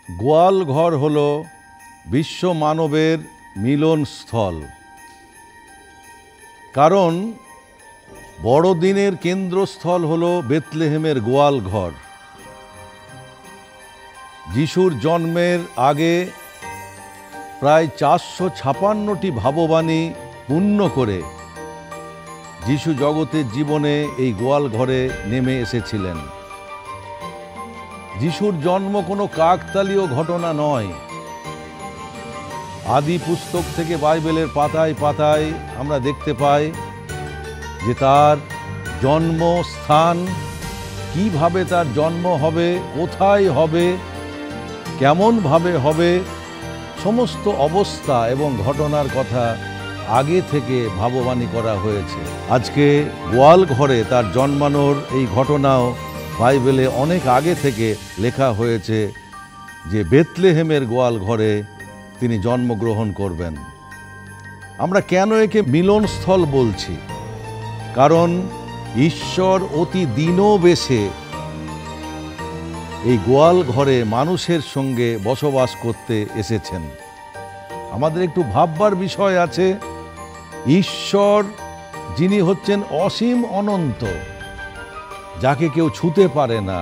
গোয়াল ঘর হল বিশ্ব মানবের মিলনস্থল। কারণ বড়দিনের কেন্দ্রস্থল হল বেথলেহেমের গোয়াল ঘর। যিশুর জন্মের আগে প্রায় 456টি ভাববাণী পূর্ণ করে যিশু জগতের জীবনে এই গোয়াল ঘরে নেমে এসেছিলেন। যিশুর জন্ম কোনো কাকতালীয় ঘটনা নয়। আদি পুস্তক থেকে বাইবেলের পাতায় পাতায় আমরা দেখতে পাই যে তার জন্মস্থান, কিভাবে তার জন্ম হবে, কোথায় হবে, কেমনভাবে হবে, সমস্ত অবস্থা এবং ঘটনার কথা আগে থেকে ভাববাণী করা হয়েছে। আজকে গোয়াল ঘরে তার জন্মানোর এই ঘটনাও বাইবেলে অনেক আগে থেকে লেখা হয়েছে যে বেথলেহেমের গোয়াল ঘরে তিনি জন্মগ্রহণ করবেন। আমরা কেন একে মিলনস্থল বলছি? কারণ ঈশ্বর অতি দীনবেশে এই গোয়াল ঘরে মানুষের সঙ্গে বসবাস করতে এসেছেন। আমাদের একটু ভাববার বিষয় আছে, ঈশ্বর যিনি হচ্ছেন অসীম অনন্ত, যাকে কেউ ছুঁতে পারে না,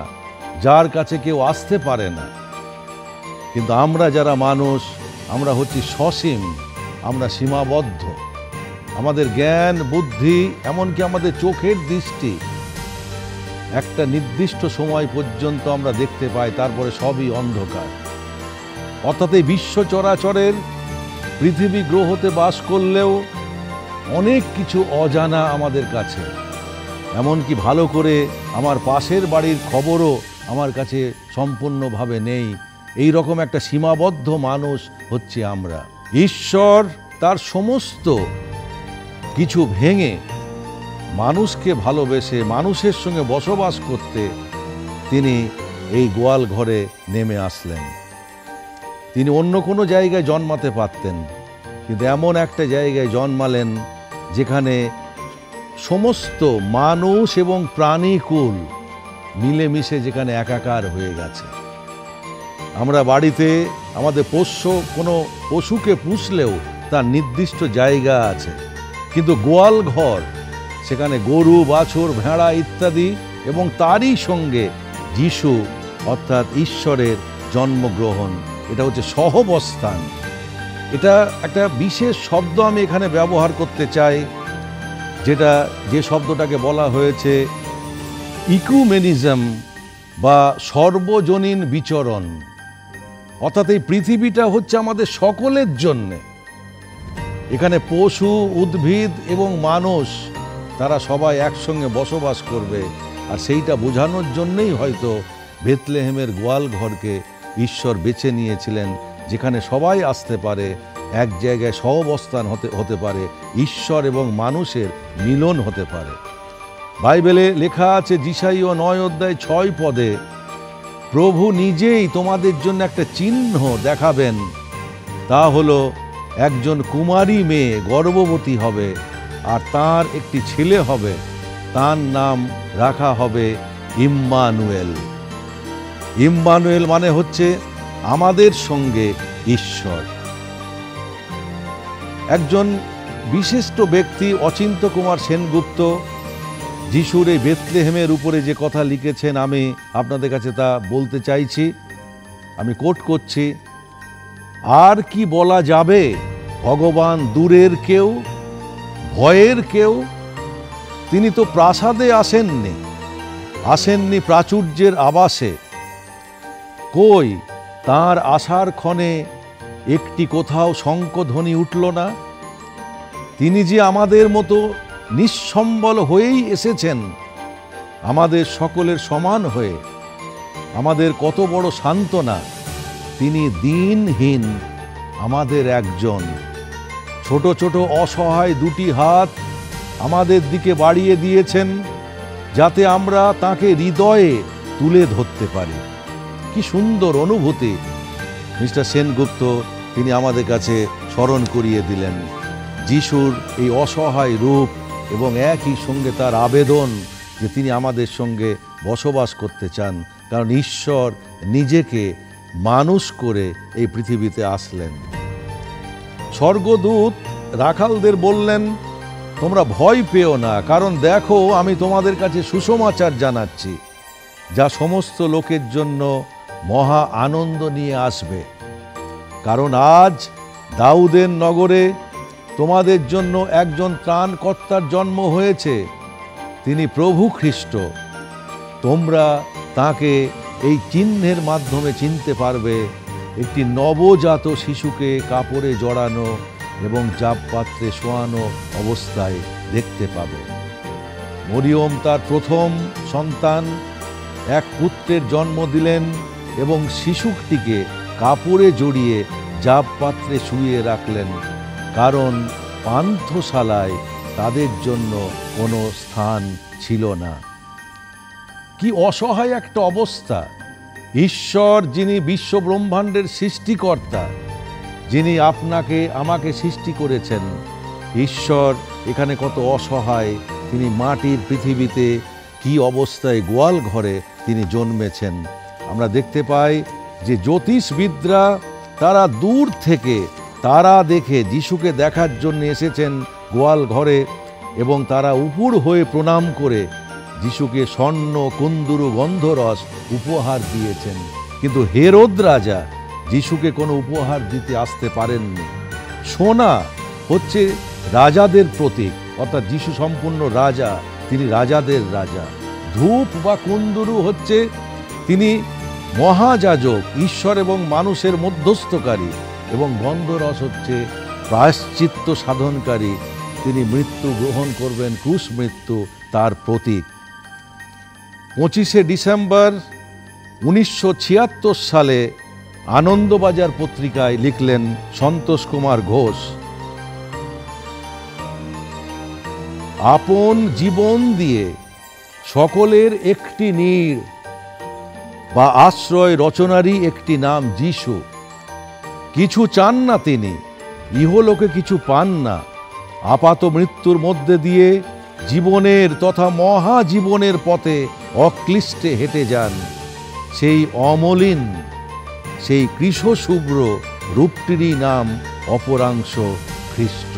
যার কাছে কেউ আসতে পারে না। কিন্তু আমরা যারা মানুষ, আমরা হচ্ছি সসীম, আমরা সীমাবদ্ধ। আমাদের জ্ঞান, বুদ্ধি, এমনকি আমাদের চোখের দৃষ্টি একটা নির্দিষ্ট সময় পর্যন্ত আমরা দেখতে পাই, তারপরে সবই অন্ধকার। অর্থাৎ এই বিশ্ব চরাচরের পৃথিবী গ্রহতে বাস করলেও অনেক কিছু অজানা আমাদের কাছে। এমনকি ভালো করে আমার পাশের বাড়ির খবরও আমার কাছে সম্পূর্ণভাবে নেই। এই রকম একটা সীমাবদ্ধ মানুষ হচ্ছে আমরা। ঈশ্বর তার সমস্ত কিছু ভেঙে মানুষকে ভালোবেসে মানুষের সঙ্গে বসবাস করতে তিনি এই গোয়াল ঘরে নেমে আসলেন। তিনি অন্য কোনো জায়গায় জন্মাতে পারতেন, কিন্তু এমন একটা জায়গায় জন্মালেন যেখানে সমস্ত মানুষ এবং প্রাণীকুল মিলেমিশে যেখানে একাকার হয়ে গেছে। আমরা বাড়িতে আমাদের পোষ্য কোনো পশুকে পুষলেও তার নির্দিষ্ট জায়গা আছে, কিন্তু গোয়াল ঘর সেখানে গরু, বাছুর, ভেড়া ইত্যাদি, এবং তারই সঙ্গে যিশু অর্থাৎ ঈশ্বরের জন্মগ্রহণ। এটা হচ্ছে সহবস্থান। এটা একটা বিশেষ শব্দ আমি এখানে ব্যবহার করতে চাই, যে শব্দটাকে বলা হয়েছে ইকুমেনিজম বা সর্বজনীন বিচরণ। অর্থাৎ এই পৃথিবীটা হচ্ছে আমাদের সকলের জন্যে। এখানে পশু, উদ্ভিদ এবং মানুষ তারা সবাই একসঙ্গে বসবাস করবে। আর সেইটা বোঝানোর জন্যই হয়তো বেথলেহেমের গোয়াল ঘরকে ঈশ্বর বেছে নিয়েছিলেন, যেখানে সবাই আসতে পারে, এক জায়গায় সহাবস্থান হতে পারে, ঈশ্বর এবং মানুষের মিলন হতে পারে। বাইবেলে লেখা আছে যিশাইয়া 9:6 প্রভু নিজেই তোমাদের জন্য একটা চিহ্ন দেখাবেন, তা হলো একজন কুমারী মেয়ে গর্ভবতী হবে, আর তার একটি ছেলে হবে, তার নাম রাখা হবে ইম্মানুয়েল। ইম্মানুয়েল মানে হচ্ছে আমাদের সঙ্গে ঈশ্বর। একজন বিশিষ্ট ব্যক্তি অচিন্ত্যকুমার সেনগুপ্ত যিশুর এই বেথলেহেমের উপরে যে কথা লিখেছেন, আমি আপনাদের কাছে তা বলতে চাইছি। আমি কোট করছি, আর কি বলা যাবে, ভগবান দূরের কেউ, ভয়ের কেউ। তিনি তো প্রাসাদে আসেননি প্রাচুর্যের আবাসে। কই তাঁর আসার ক্ষণে একটি কোথাও শঙ্খধ্বনি উঠল না? তিনি যে আমাদের মতো নিঃসম্বল হয়েই এসেছেন, আমাদের সকলের সমান হয়ে। আমাদের কত বড় সান্ত্বনা, তিনি দিনহীন আমাদের একজন। ছোট ছোট অসহায় দুটি হাত আমাদের দিকে বাড়িয়ে দিয়েছেন, যাতে আমরা তাকে হৃদয়ে তুলে ধরতে পারি। কি সুন্দর অনুভূতি মিস্টার সেনগুপ্ত তিনি আমাদের কাছে স্মরণ করিয়ে দিলেন। যিশুর এই অসহায় রূপ এবং একই সঙ্গে তার আবেদন যে তিনি আমাদের সঙ্গে বসবাস করতে চান, কারণ ঈশ্বর নিজেকে মানুষ করে এই পৃথিবীতে আসলেন। স্বর্গদূত রাখালদের বললেন, তোমরা ভয় পেও না, কারণ দেখো আমি তোমাদের কাছে সুসমাচার জানাচ্ছি, যা সমস্ত লোকের জন্য মহা আনন্দ নিয়ে আসবে। কারণ আজ দাউদের নগরে তোমাদের জন্য একজন ত্রাণকর্তার জন্ম হয়েছে, তিনি প্রভু খ্রিস্ট। তোমরা তাকে এই চিহ্নের মাধ্যমে চিনতে পারবে, একটি নবজাত শিশুকে কাপড়ে জড়ানো এবং জাবপাত্রে শোয়ানো অবস্থায় দেখতে পাবে। মরিয়ম তার প্রথম সন্তান এক পুত্রের জন্ম দিলেন এবং শিশুটিকে কাপড়ে জড়িয়ে জাবপাত্রে শুইয়ে রাখলেন, কারণ পান্থশালায় তাদের জন্য কোনো স্থান ছিল না। কি অসহায় একটা অবস্থা! ঈশ্বর, যিনি বিশ্ব ব্রহ্মাণ্ডের সৃষ্টিকর্তা, যিনি আপনাকে আমাকে সৃষ্টি করেছেন, ঈশ্বর এখানে কত অসহায়। তিনি মাটির পৃথিবীতে কি অবস্থায় গোয়াল ঘরে তিনি জন্মেছেন। আমরা দেখতে পাই যে জ্যোতিষবিদরা তারা দূর থেকে তারা দেখে যিশুকে দেখার জন্য এসেছেন গোয়াল ঘরে, এবং তারা উপুর হয়ে প্রণাম করে যিশুকে স্বর্ণ, কুন্দুরু, গন্ধরস উপহার দিয়েছেন। কিন্তু হেরোদ রাজা যিশুকে কোনো উপহার দিতে আসতে পারেননি। সোনা হচ্ছে রাজাদের প্রতীক, অর্থাৎ যিশু সম্পূর্ণ রাজা, তিনি রাজাদের রাজা। ধূপ বা কুন্দুরু হচ্ছে তিনি মহাযাজক, ঈশ্বর এবং মানুষের মধ্যস্থকারী, এবং গন্ধরস হচ্ছে প্রায়শ্চিত্ত সাধনকারী, তিনি মৃত্যু গ্রহণ করবেন, ক্রুশ মৃত্যু তার প্রতীক। 25শে ডিসেম্বর 1976 সালে আনন্দবাজার পত্রিকায় লিখলেন সন্তোষ কুমার ঘোষ, আপন জীবন দিয়ে সকলের একটি নীড় বা আশ্রয় রচনারই একটি নাম যিশু। কিছু চান না তিনি, ইহলোকে কিছু পান না, আপাত মৃত্যুর মধ্যে দিয়ে জীবনের তথা মহাজীবনের পথে অক্লিষ্টে হেঁটে যান। সেই অমলিন, সেই কৃশশুভ্র রূপটিরই নাম অপরাংশ খ্রিস্ট।